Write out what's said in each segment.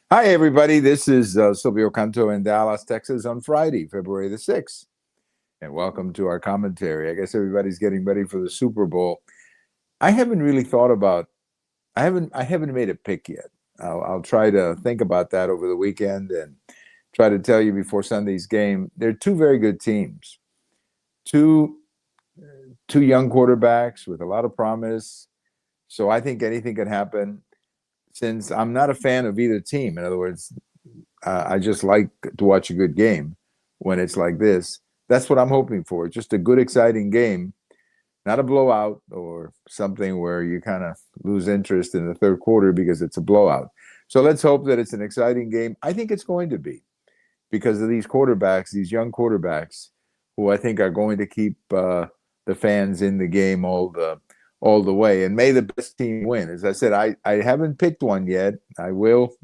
Hi, everybody. This is Silvio Canto in Dallas, Texas on Friday, February the 6th. And welcome to our commentary. I guess everybody's getting ready for the Super Bowl. I haven't really thought about, I haven't made a pick yet. I'll try to think about that over the weekend and try to tell you before Sunday's game. They're two very good teams, two, two young quarterbacks with a lot of promise. So I think anything can happen since I'm not a fan of either team. In other words, I just like to watch a good game when it's like this. That's what I'm hoping for. Just a good, exciting game, not a blowout or something where you kind of lose interest in the third quarter because it's a blowout. So let's hope that it's an exciting game. I think it's going to be because of these quarterbacks, these young quarterbacks, who I think are going to keep the fans in the game all the way. And may the best team win. As I said, I haven't picked one yet. I will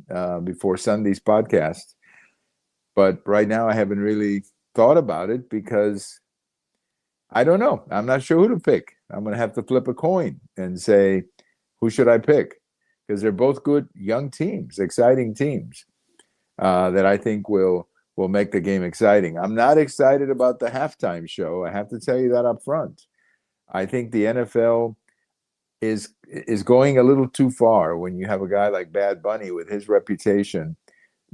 before Sunday's podcast. But right now, I haven't really thought about it because I don't know. I'm not sure who to pick. I'm going to have to flip a coin and say, who should I pick? Because they're both good young teams, exciting teams that I think will make the game exciting. I'm not excited about the halftime show. I have to tell you that up front. I think the NFL is going a little too far when you have a guy like Bad Bunny with his reputation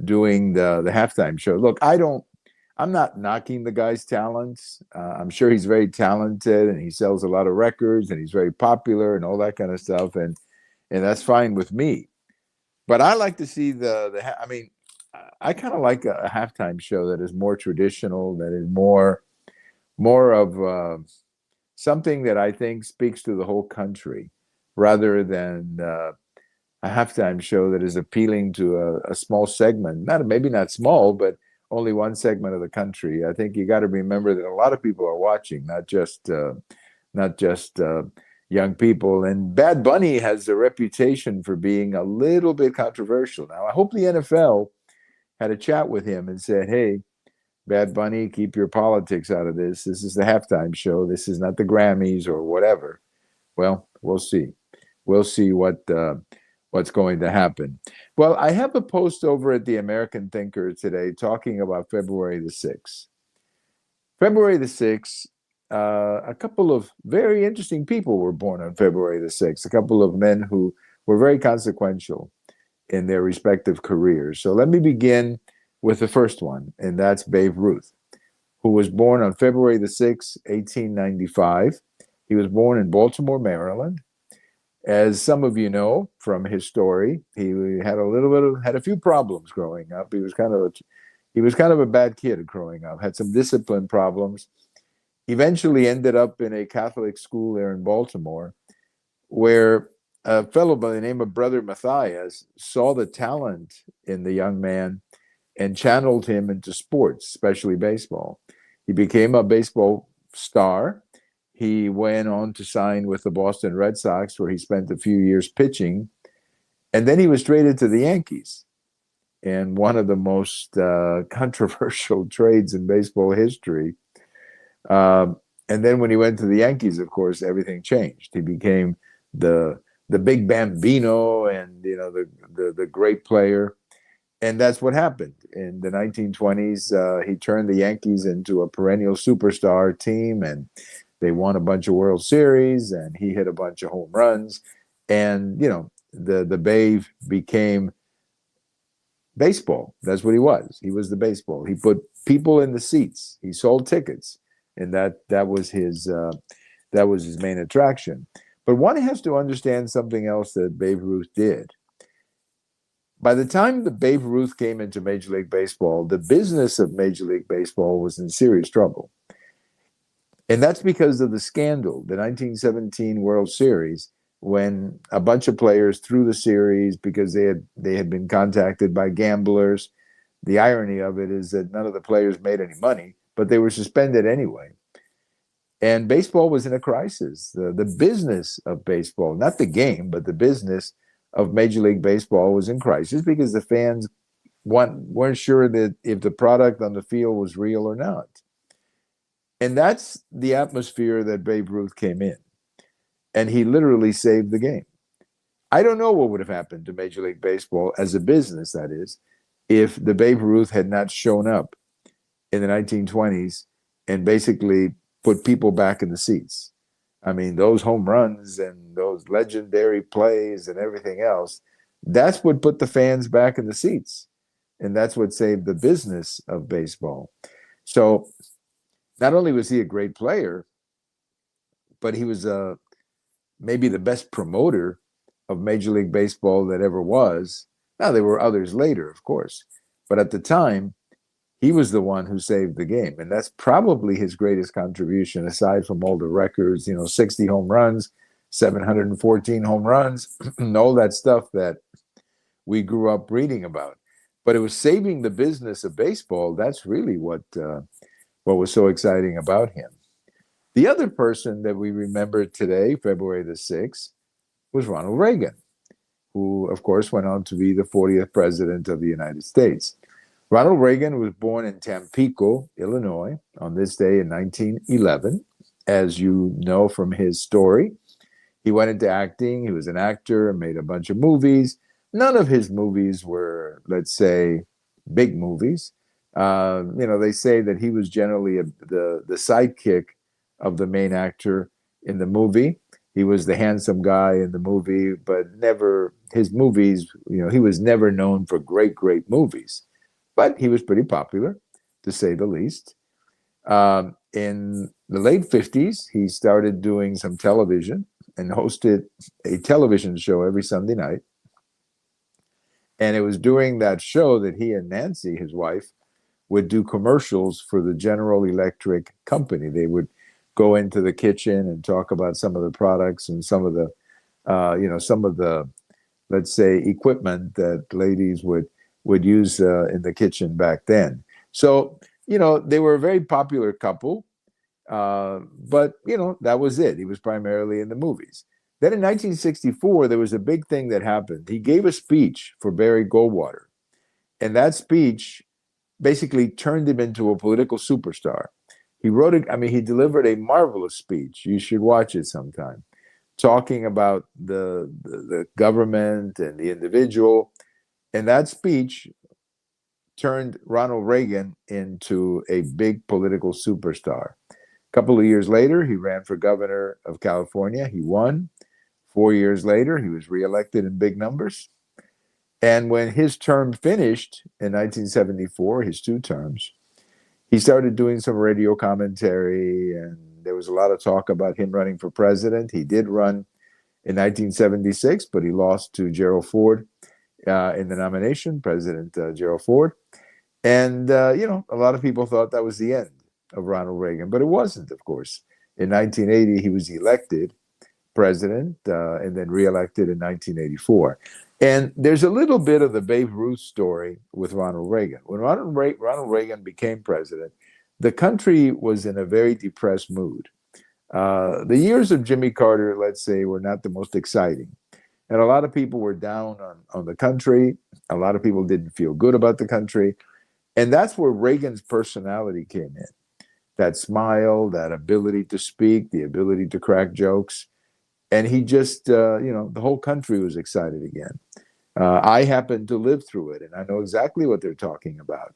doing the halftime show. Look, I'm not knocking the guy's talents. I'm sure he's very talented and he sells a lot of records and he's very popular and all that kind of stuff, and that's fine with me. But I like to see I mean, I kind of like a halftime show that is more traditional, that is more of something that I think speaks to the whole country rather than a halftime show that is appealing to a small segment, not maybe not small, but only one segment of the country. I think you got to remember that a lot of people are watching, not just young people. And Bad Bunny has a reputation for being a little bit controversial. Now, I hope the NFL had a chat with him and said, "Hey, Bad Bunny, keep your politics out of this. This is the halftime show. This is not the Grammys or whatever." Well, we'll see. We'll see what's going to happen. Well, I have a post over at the American Thinker today talking about February the 6th. February the 6th, a couple of very interesting people were born on February the 6th, a couple of men who were very consequential in their respective careers. So let me begin with the first one, and that's Babe Ruth, who was born on February the 6th, 1895. He was born in Baltimore, Maryland. As some of you know from his story, he had a few problems growing up. He was kind of a bad kid growing up. Had some discipline problems. Eventually, ended up in a Catholic school there in Baltimore, where a fellow by the name of Brother Matthias saw the talent in the young man and channeled him into sports, especially baseball. He became a baseball star. He went on to sign with the Boston Red Sox, where he spent a few years pitching. And then he was traded to the Yankees in one of the most controversial trades in baseball history. And then when he went to the Yankees, of course, everything changed. He became the big Bambino and the great player. And that's what happened. In the 1920s, he turned the Yankees into a perennial superstar team, and they won a bunch of World Series, and he hit a bunch of home runs. And, the Babe became baseball. That's what he was. He was the baseball. He put people in the seats. He sold tickets, and that was his main attraction. But one has to understand something else that Babe Ruth did. By the time the Babe Ruth came into Major League Baseball, the business of Major League Baseball was in serious trouble. And that's because of the scandal, the 1917 World Series, when a bunch of players threw the series because they had been contacted by gamblers. The irony of it is that none of the players made any money, but they were suspended anyway. And baseball was in a crisis. The business of baseball, not the game, but the business of Major League Baseball was in crisis because the fans weren't sure that if the product on the field was real or not. And that's the atmosphere that Babe Ruth came in. And he literally saved the game. I don't know what would have happened to Major League Baseball as a business, that is, if the Babe Ruth had not shown up in the 1920s and basically put people back in the seats. I mean, those home runs and those legendary plays and everything else, that's what put the fans back in the seats. And that's what saved the business of baseball. So not only was he a great player, but he was maybe the best promoter of Major League Baseball that ever was. Now, there were others later, of course. But at the time, he was the one who saved the game. And that's probably his greatest contribution, aside from all the records, 60 home runs, 714 home runs, and all that stuff that we grew up reading about. But it was saving the business of baseball. That's really what was so exciting about him. The other person that we remember today, February the 6th, was Ronald Reagan, who, of course, went on to be the 40th president of the United States. Ronald Reagan was born in Tampico, Illinois, on this day in 1911. As you know from his story, he went into acting. He was an actor and made a bunch of movies. None of his movies were, let's say, big movies. They say that he was generally the sidekick of the main actor in the movie. He was the handsome guy in the movie, but never his movies, he was never known for great movies. But he was pretty popular, to say the least. In the late 50s, he started doing some television and hosted a television show every Sunday night. And it was during that show that he and Nancy, his wife, would do commercials for the General Electric company. They would go into the kitchen and talk about some of the products and some of the, let's say, equipment that ladies would use in the kitchen back then. So, they were a very popular couple, but, that was it. He was primarily in the movies. Then in 1964, there was a big thing that happened. He gave a speech for Barry Goldwater, and that speech basically turned him into a political superstar. He delivered a marvelous speech. You should watch it sometime, talking about the government and the individual. And that speech turned Ronald Reagan into a big political superstar. A couple of years later, he ran for governor of California. He won. 4 years later, he was reelected in big numbers. And when his term finished in 1974, his 2 terms, he started doing some radio commentary, and there was a lot of talk about him running for president. He did run in 1976, but he lost to Gerald Ford in the nomination, President Gerald Ford. And, a lot of people thought that was the end of Ronald Reagan, but it wasn't, of course. In 1980, he was elected president and then reelected in 1984. And there's a little bit of the Babe Ruth story with Ronald Reagan. When Ronald Reagan became president, the country was in a very depressed mood. The years of Jimmy Carter, let's say, were not the most exciting. And a lot of people were down on the country. A lot of people didn't feel good about the country. And that's where Reagan's personality came in. That smile, that ability to speak, the ability to crack jokes. And he just, the whole country was excited again. I happened to live through it, and I know exactly what they're talking about.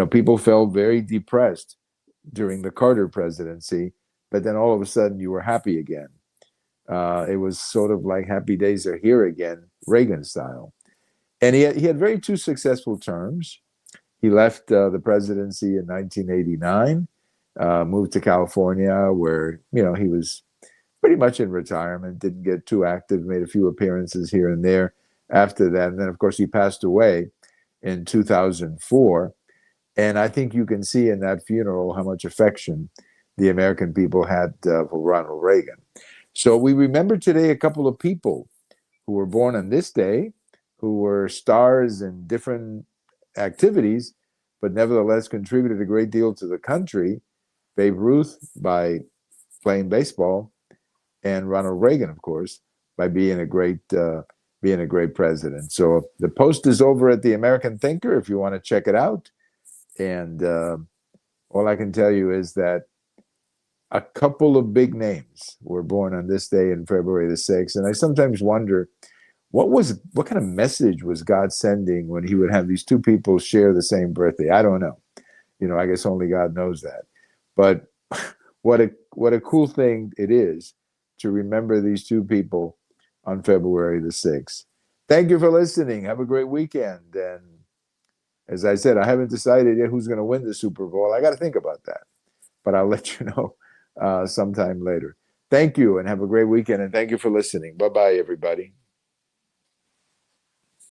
People felt very depressed during the Carter presidency, but then all of a sudden you were happy again. It was sort of like happy days are here again, Reagan style. And he had very 2 successful terms. He left the presidency in 1989, moved to California, where, he was pretty much in retirement, didn't get too active, made a few appearances here and there after that. And then, of course, he passed away in 2004. And I think you can see in that funeral how much affection the American people had for Ronald Reagan. So we remember today a couple of people who were born on this day, who were stars in different activities, but nevertheless contributed a great deal to the country. Babe Ruth by playing baseball, and Ronald Reagan, of course, by being a great president. So the post is over at the American Thinker if you want to check it out. And all I can tell you is that a couple of big names were born on this day in February the 6th. And I sometimes wonder what kind of message was God sending when he would have these two people share the same birthday? I don't know. I guess only God knows that. But what a cool thing it is to remember these two people on February the 6th. Thank you for listening. Have a great weekend. And as I said, I haven't decided yet who's going to win the Super Bowl. I got to think about that, but I'll let you know sometime later. Thank you and have a great weekend. And thank you for listening. Bye-bye, everybody.